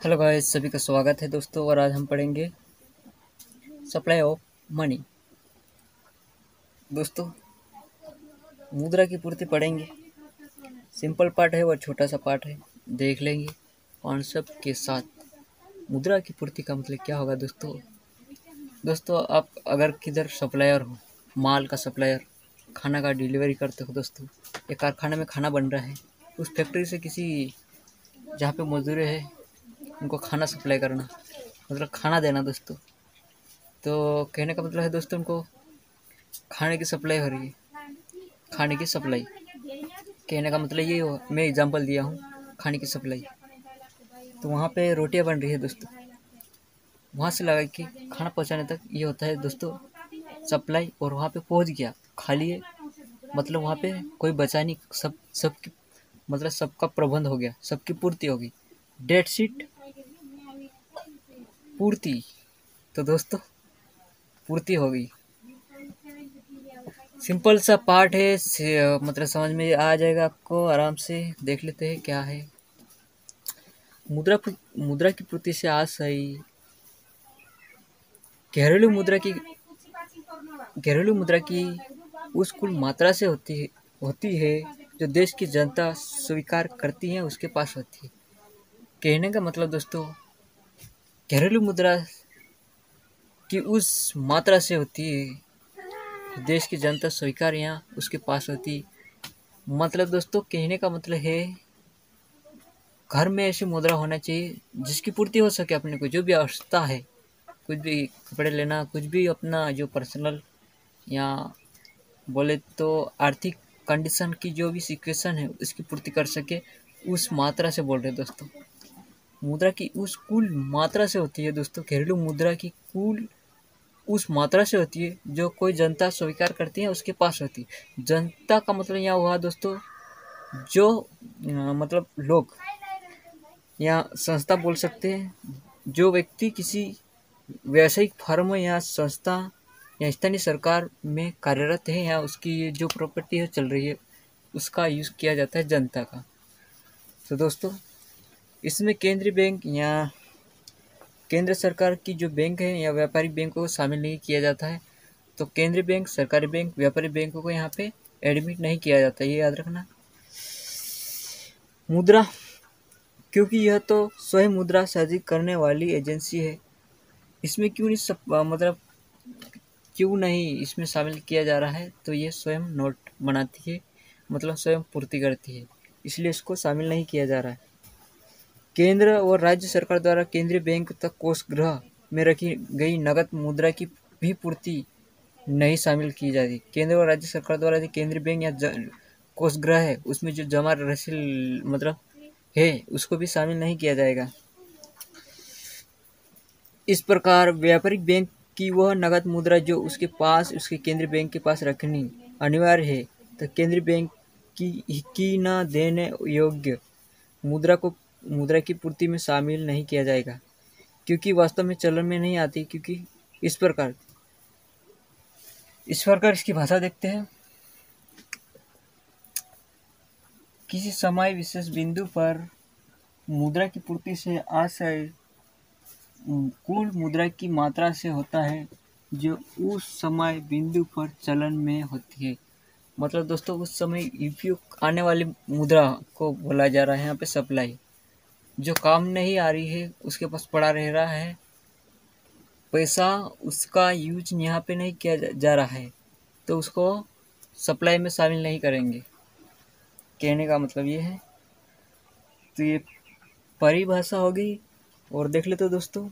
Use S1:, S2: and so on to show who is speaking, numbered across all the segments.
S1: Hello guys, सभी का स्वागत है दोस्तों। और आज हम पढ़ेंगे सप्लाई ऑफ मनी। दोस्तों, मुद्रा की पूर्ति पढ़ेंगे। सिंपल पार्ट है और छोटा सा पार्ट है, देख लेंगे कॉन्सेप्ट के साथ। मुद्रा की पूर्ति का मतलब क्या होगा दोस्तों, आप अगर किधर सप्लायर हो, माल का सप्लायर, खाना का डिलीवरी करते हो दोस्तों, एक कारखाने में खाना बन रहा है, उस फैक्ट्री से किसी जहाँ पे मजदूर है उनको खाना सप्लाई करना, मतलब खाना देना दोस्तों। तो कहने का मतलब है दोस्तों, उनको खाने की सप्लाई हो रही है। खाने की सप्लाई कहने का मतलब ये हो, मैं एग्जांपल दिया हूँ खाने की सप्लाई। तो वहाँ पे रोटियाँ बन रही है दोस्तों, वहाँ से लगा कि खाना पहुँचाने तक ये होता है दोस्तों सप्लाई। और वहाँ पे पहुँच गया, खाली है, मतलब वहाँ पे कोई बचा नहीं, सबकी मतलब सबका प्रबंध हो गया, सबकी पूर्ति होगी। डेट शीट पूर्ति। तो दोस्तों, पूर्ति हो गई। सिंपल सा पार्ट है, मतलब समझ में आ जाएगा आपको। आराम से देख लेते हैं क्या है। मुद्रा की पूर्ति से आशय घरेलू मुद्रा की उस कुल मात्रा से होती है जो देश की जनता स्वीकार करती है, उसके पास होती है। कहने का मतलब दोस्तों, घरेलू मुद्रा की उस मात्रा से होती है देश की जनता स्वीकार यहाँ उसके पास होती। मतलब दोस्तों, कहने का मतलब है घर में ऐसी मुद्रा होना चाहिए जिसकी पूर्ति हो सके अपने को, जो भी आवश्यकता है, कुछ भी कपड़े लेना, कुछ भी अपना जो पर्सनल या बोले तो आर्थिक कंडीशन की जो भी सिचुएशन है उसकी पूर्ति कर सके, उस मात्रा से बोल रहे हैं दोस्तों। मुद्रा की उस कुल मात्रा से होती है दोस्तों, घरेलू मुद्रा की कुल उस मात्रा से होती है जो कोई जनता स्वीकार करती है, उसके पास होती है। जनता का मतलब यहाँ हुआ दोस्तों, जो मतलब लोग या संस्था बोल सकते हैं, जो व्यक्ति किसी व्यावसायिक फर्म या संस्था या स्थानीय सरकार में कार्यरत है या उसकी जो प्रॉपर्टी है चल रही है, उसका यूज़ किया जाता है जनता का। तो दोस्तों, इसमें केंद्रीय बैंक या केंद्र सरकार की जो बैंक है या व्यापारिक बैंकों को शामिल नहीं किया जाता है। तो केंद्रीय बैंक, सरकारी बैंक, व्यापारिक बैंकों को यहाँ पे एडमिट नहीं किया जाता, ये याद रखना। मुद्रा, क्योंकि यह तो स्वयं मुद्रा सृजित करने वाली एजेंसी है, इसमें मतलब क्यों नहीं इसमें शामिल किया जा रहा है? तो ये स्वयं नोट बनाती है, मतलब स्वयं पूर्ति करती है, इसलिए इसको शामिल नहीं किया जा रहा है। केंद्र और राज्य सरकार द्वारा केंद्रीय बैंक तक कोषगृह में रखी गई नकद मुद्रा की भी पूर्ति नहीं शामिल की जाती। केंद्र और राज्य सरकार द्वारा जो केंद्रीय बैंक या कोषगृह है, उसमें जो जमा राशि मतलब है, उसको भी शामिल नहीं किया जाएगा। इस प्रकार व्यापारिक बैंक की वह नकद मुद्रा जो उसके पास उसके केंद्रीय बैंक के पास रखनी अनिवार्य है, तो केंद्रीय बैंक की न देने योग्य मुद्रा की पूर्ति में शामिल नहीं किया जाएगा, क्योंकि वास्तव में चलन में नहीं आती। क्योंकि इस प्रकार इसकी भाषा देखते हैं। किसी समय विशेष बिंदु पर मुद्रा की पूर्ति से आशय कुल मुद्रा की मात्रा से होता है जो उस समय बिंदु पर चलन में होती है। मतलब दोस्तों, उस समय उपयोग आने वाली मुद्रा को बोला जा रहा है यहाँ पे सप्लाई। जो काम नहीं आ रही है, उसके पास पड़ा रह रहा है पैसा, उसका यूज यहाँ पे नहीं किया जा रहा है, तो उसको सप्लाई में शामिल नहीं करेंगे। कहने का मतलब ये है। तो ये परिभाषा हो गई। और देख लेते दोस्तों,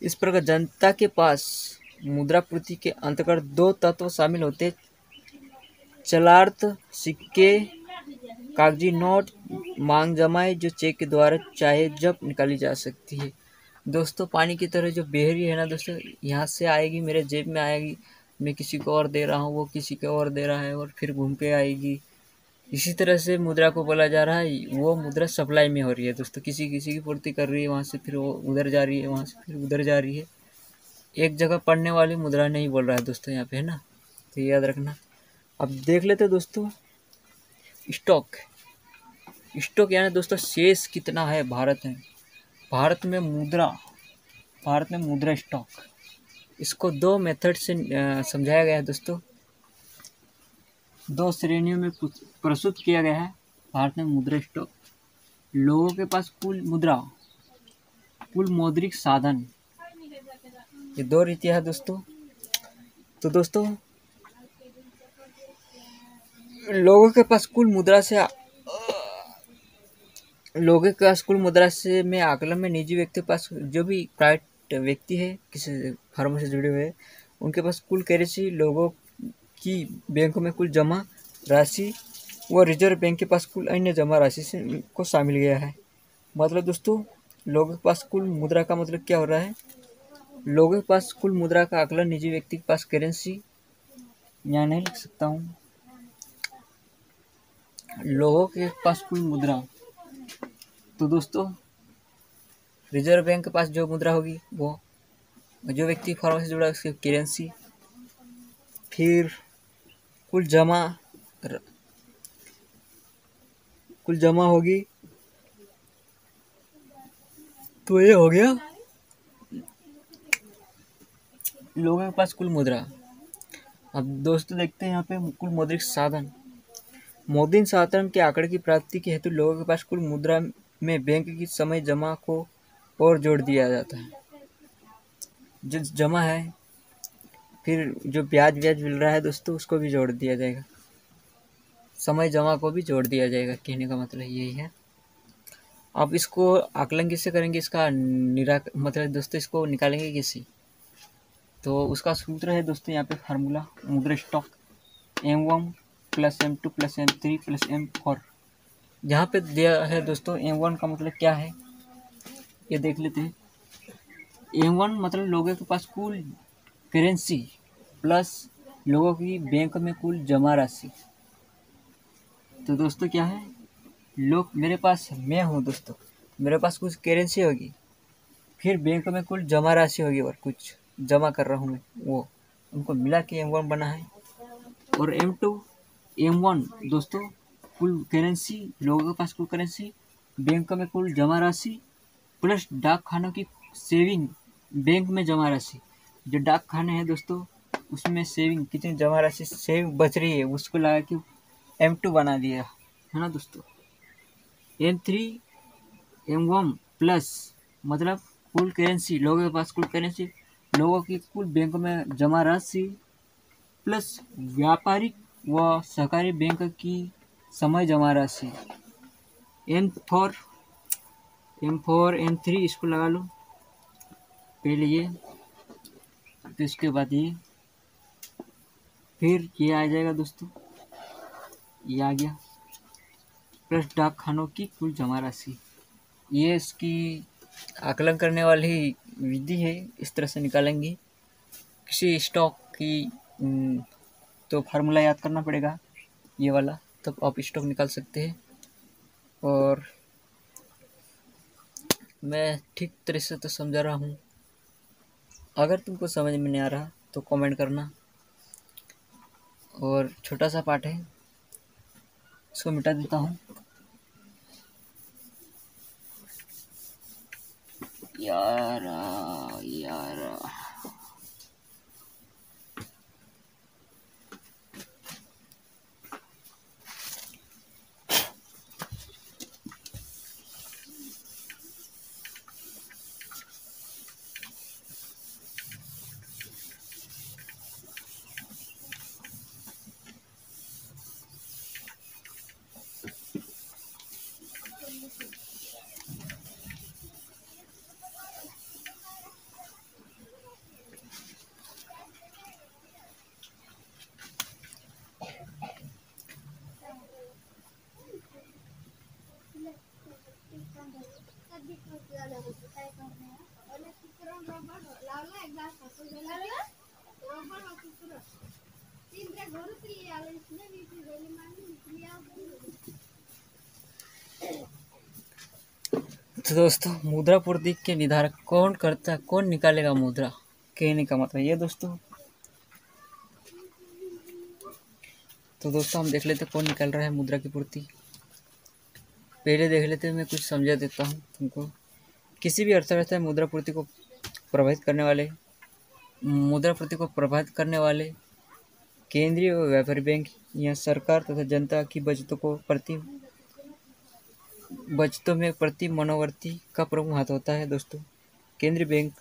S1: इस प्रकार जनता के पास मुद्रा पूर्ति के अंतर्गत दो तत्व शामिल होते: चलार्थ सिक्के, कागजी नोट, मांग जमाई जो चेक के द्वारा चाहे जब निकाली जा सकती है। दोस्तों, पानी की तरह जो बह रही है ना दोस्तों, यहाँ से आएगी, मेरे जेब में आएगी, मैं किसी को और दे रहा हूँ, वो किसी को और दे रहा है, और फिर घूम के आएगी।
S2: इसी तरह से मुद्रा को बोला जा रहा है, वो मुद्रा सप्लाई में हो रही है दोस्तों, किसी किसी की पूर्ति कर रही है, वहाँ से फिर वो उधर जा रही है, वहाँ से फिर उधर जा रही है। एक जगह पड़ने वाली मुद्रा नहीं बोल रहा है दोस्तों यहाँ पे, है ना, तो याद रखना। अब देख लेते दोस्तों स्टॉक। स्टॉक यानी दोस्तों शेष कितना है भारत में। भारत में मुद्रा स्टॉक, इसको दो मेथड से समझाया गया है दोस्तों, दो श्रेणियों में प्रस्तुत किया गया है भारत में मुद्रा स्टॉक। लोगों के पास कुल मुद्रा, कुल मौद्रिक साधन, ये दो रीतियां है दोस्तों। तो दोस्तों लोगों के पास कुल मुद्रा से में आकलन में निजी व्यक्ति के पास, जो भी प्राइवेट व्यक्ति है किसी फर्म से जुड़े हुए, उनके पास कुल करेंसी, लोगों की बैंक में कुल जमा राशि व रिजर्व बैंक के पास कुल अन्य जमा राशि से को शामिल गया है। मतलब दोस्तों लोगों के पास कुल मुद्रा का मतलब क्या हो रहा है, लोगों के पास कुल मुद्रा का आकलन निजी व्यक्ति के पास करेंसी, यहाँ नहीं लिख सकता हूँ, लोगों के पास कुल मुद्रा, तो दोस्तों रिजर्व बैंक के पास जो मुद्रा होगी वो, जो व्यक्ति फर्म से जुड़ा है उसकी करेंसी, फिर कुल जमा होगी, तो ये हो गया लोगों के पास कुल मुद्रा। अब दोस्तों देखते हैं यहाँ पे कुल मौद्रिक साधन। मौद्रिक साधन के आंकड़े की प्राप्ति के हेतु लोगों के पास कुल मुद्रा में बैंक की समय जमा को और जोड़ दिया जाता है। जो जमा है फिर जो ब्याज मिल रहा है दोस्तों उसको भी जोड़ दिया जाएगा, समय जमा को भी जोड़ दिया जाएगा, कहने का मतलब यही है। अब इसको आकलन किससे करेंगे, इसका मतलब दोस्तों इसको निकालेंगे किसी, तो उसका सूत्र है दोस्तों यहाँ पे फार्मूला, मुद्रा stock M1 + M2 + M3 + M4। जहाँ पे दिया है दोस्तों M1 का मतलब क्या है ये देख लेते हैं। M1 मतलब लोगों के पास कुल करेंसी प्लस लोगों की बैंक में कुल जमा राशि। तो दोस्तों क्या है, लोग मेरे पास, मैं हूँ दोस्तों, मेरे पास कुछ करेंसी होगी, फिर बैंक में कुल जमा राशि होगी और कुछ जमा कर रहा हूँ मैं, वो उनको मिला के M1 बना है। और M1 दोस्तों कुल करेंसी, लोगों के पास कुल करेंसी, बैंक में कुल जमा राशि प्लस डाक खानों की सेविंग, बैंक में जमा राशि, जो डाक खाने हैं दोस्तों उसमें सेविंग कितनी जमा राशि सेविंग बच रही है उसको लगा के M2 बना दिया है ना दोस्तों। M3 M1 प्लस मतलब कुल करेंसी, लोगों के पास कुल करेंसी, लोगों की कुल बैंक में जमा राशि प्लस व्यापारिक व सहकारी बैंक की समय जमा राशि। M4 M3 इसको लगा लो पहले ये, तो इसके बाद ये, फिर ये आ जाएगा दोस्तों, ये आ गया प्लस डाक खानों की कुल जमा राशि। ये इसकी आकलन करने वाली विधि है, इस तरह से निकालेंगे। किसी स्टॉक की तो फार्मूला याद करना पड़ेगा ये वाला, तब आप स्टॉक निकाल सकते हैं। और मैं ठीक तरह से तो समझा रहा हूँ, अगर तुमको समझ में नहीं आ रहा तो कमेंट करना। और छोटा सा पार्ट है, इसको मिटा देता हूँ यार।
S1: तो दोस्तों, मुद्रा पूर्ति के निर्धारक कौन करता है, कौन निकालेगा मुद्रा, कहने का मतलब ये दोस्तों। तो दोस्तों हम देख लेते कौन निकाल रहा है मुद्रा की पूर्ति। पहले देख लेते मैं कुछ समझा देता हूँ तुमको। किसी भी अर्थव्यवस्था में मुद्रा पूर्ति को प्रभावित करने वाले केंद्रीय व व्यापारी बैंक या सरकार तथा जनता की बचतों में प्रति मनोवर्ती का प्रमुख हाथ होता है दोस्तों। केंद्रीय बैंक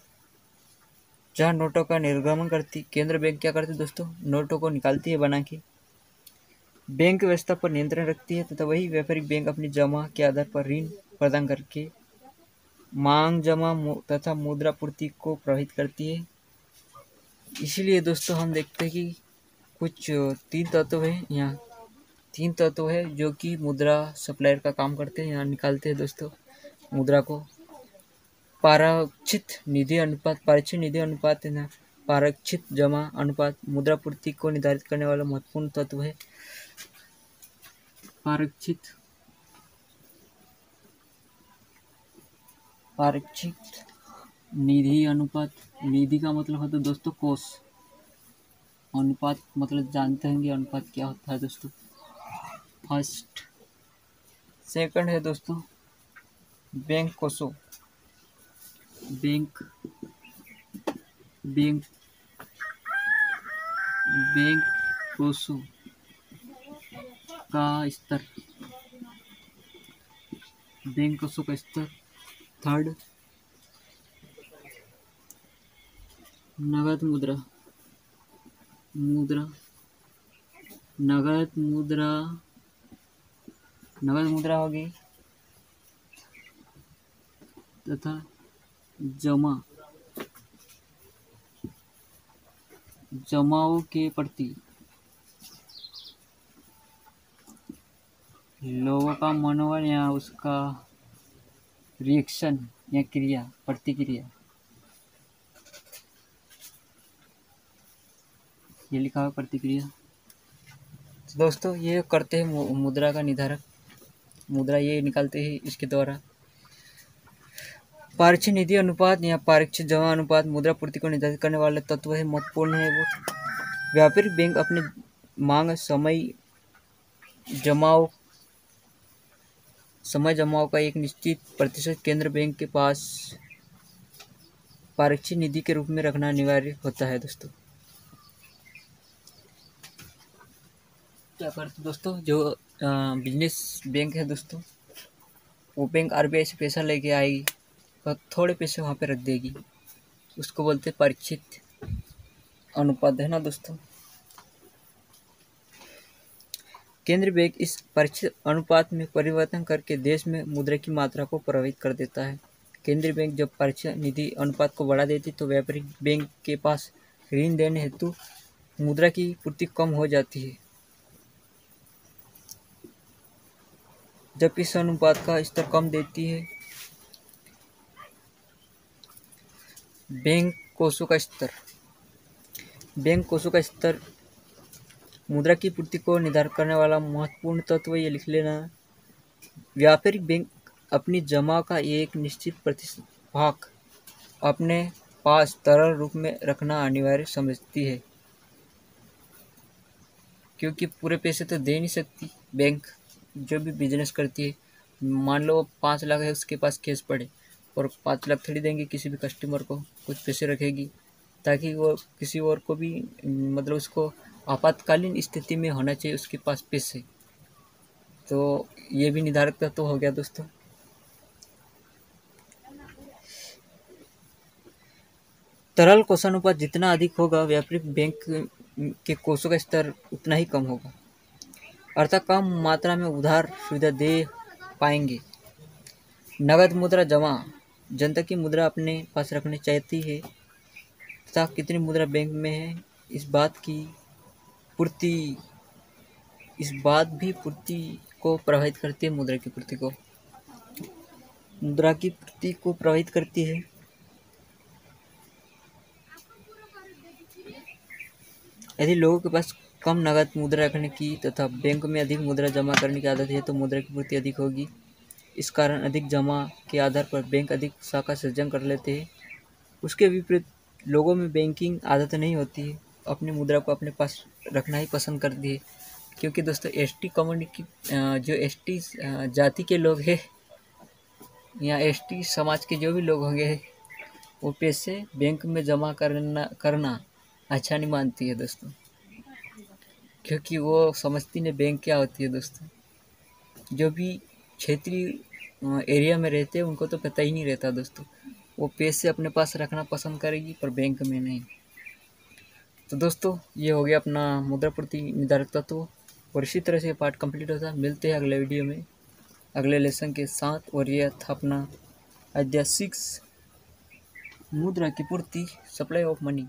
S1: जहाँ नोटों का निर्गमन करती, केंद्र बैंक क्या करती दोस्तों, नोटों को निकालती है बना के, बैंक व्यवस्था पर नियंत्रण रखती है, तथा वही व्यापारिक बैंक अपनी जमा के आधार पर ऋण प्रदान करके मांग जमा तथा मुद्रा पूर्ति को प्रभावित करती है। इसीलिए दोस्तों हम देखते हैं कि कुछ तीन तत्व है जो कि मुद्रा सप्लायर का काम करते हैं, यहाँ निकालते हैं दोस्तों मुद्रा को। पारक्षित निधि अनुपात है ना, पारक्षित जमा अनुपात मुद्रा पूर्ति को निर्धारित करने वाला महत्वपूर्ण तत्व है। पारक्षित निधि अनुपात, निधि का मतलब होता है दोस्तों कोष, अनुपात मतलब जानते हैं कि अनुपात क्या होता है दोस्तों। फर्स्ट सेकंड है दोस्तों बैंक कोषों, बैंक कोषों का स्तर, बैंक कोषों का स्तर। थर्ड नगद मुद्रा होगी तथा जमाओं के प्रति लोगों का मनोबल या उसका रिएक्शन या प्रतिक्रिया, ये लिखा हुआ प्रतिक्रिया। तो दोस्तों ये करते हैं मुद्रा का निर्धारक, मुद्रा ये निकालते हैं इसके द्वारा। पारक्षित निधि अनुपात या पारक्षित जमा अनुपात मुद्रा पूर्ति को निर्धारित करने वाला तत्व है, महत्वपूर्ण है वो। व्यापारिक बैंक अपने मांग समय जमाओं का एक निश्चित प्रतिशत केंद्र बैंक के पास पारक्षित निधि के रूप में रखना अनिवार्य होता है दोस्तों। क्या करते दोस्तों, जो बिजनेस बैंक है दोस्तों, वो बैंक आरबीआई से पैसा लेके आएगी और थोड़े पैसे वहाँ पे रख देगी, उसको बोलते हैं पारक्षित अनुपात, है ना दोस्तों। केंद्रीय बैंक इस पारक्षित अनुपात में परिवर्तन करके देश में मुद्रा की मात्रा को प्रभावित कर देता है। केंद्रीय बैंक जब पारक्षित निधि अनुपात को बढ़ा देती तो व्यापारिक बैंक के पास ऋण देने हेतु मुद्रा की पूर्ति कम हो जाती है। जब इस अनुपात का स्तर कम देती है, बैंक कोषों का स्तर मुद्रा की पूर्ति को निर्धारित करने वाला महत्वपूर्ण तत्व, ये लिख लेना। व्यापारिक बैंक अपनी जमा का एक निश्चित प्रतिशत भाग अपने पास तरल रूप में रखना अनिवार्य समझती है, क्योंकि पूरे पैसे तो दे नहीं सकती बैंक जो भी बिजनेस करती है। मान लो 5 लाख है उसके पास कैश पड़े, और 5 लाख थोड़ी देंगे किसी भी कस्टमर को, कुछ पैसे रखेगी ताकि वो किसी और को भी, मतलब उसको आपातकालीन स्थिति में होना चाहिए उसके पास पैसे। तो ये भी निर्धारक तत्व तो हो गया दोस्तों। तरल कोषानुपात जितना अधिक होगा, व्यापारिक बैंक के कोषों का स्तर उतना ही कम होगा, अर्थात कम मात्रा में उधार सुविधा दे पाएंगे। नगद मुद्रा जमा, जनता की मुद्रा अपने पास रखना चाहती है तथा कितनी मुद्रा बैंक में है, इस बात भी पूर्ति को प्रभावित करती है। मुद्रा की पूर्ति को प्रभावित करती है। यदि लोगों के पास कम नगद मुद्रा रखने की तथा बैंक में अधिक मुद्रा जमा करने की आदत है तो मुद्रा की पूर्ति अधिक होगी।
S2: इस कारण अधिक जमा के आधार पर बैंक अधिक शाखा सृजन कर लेते हैं। उसके विपरीत लोगों में बैंकिंग आदत नहीं होती है, अपनी मुद्रा को अपने पास रखना ही पसंद करती है। क्योंकि दोस्तों एसटी कम्युनिटी जो एसटी जाति के लोग हैं या एसटी समाज के जो भी लोग होंगे, वो पैसे बैंक में जमा करना अच्छा नहीं मानती है दोस्तों, क्योंकि वो समझती नहीं बैंक क्या होती है दोस्तों। जो भी क्षेत्रीय एरिया में रहते हैं उनको तो पता ही नहीं रहता दोस्तों, वो पैसे अपने पास रखना पसंद करेगी पर बैंक में नहीं। तो दोस्तों ये हो गया अपना मुद्रापूर्ति निर्धारक तत्व, और इसी तरह से पार्ट कंप्लीट होता है। मिलते हैं अगले वीडियो में अगले लेसन के साथ। और ये था अपना अध्याय 6 मुद्रा की पूर्ति, सप्लाई ऑफ मनी।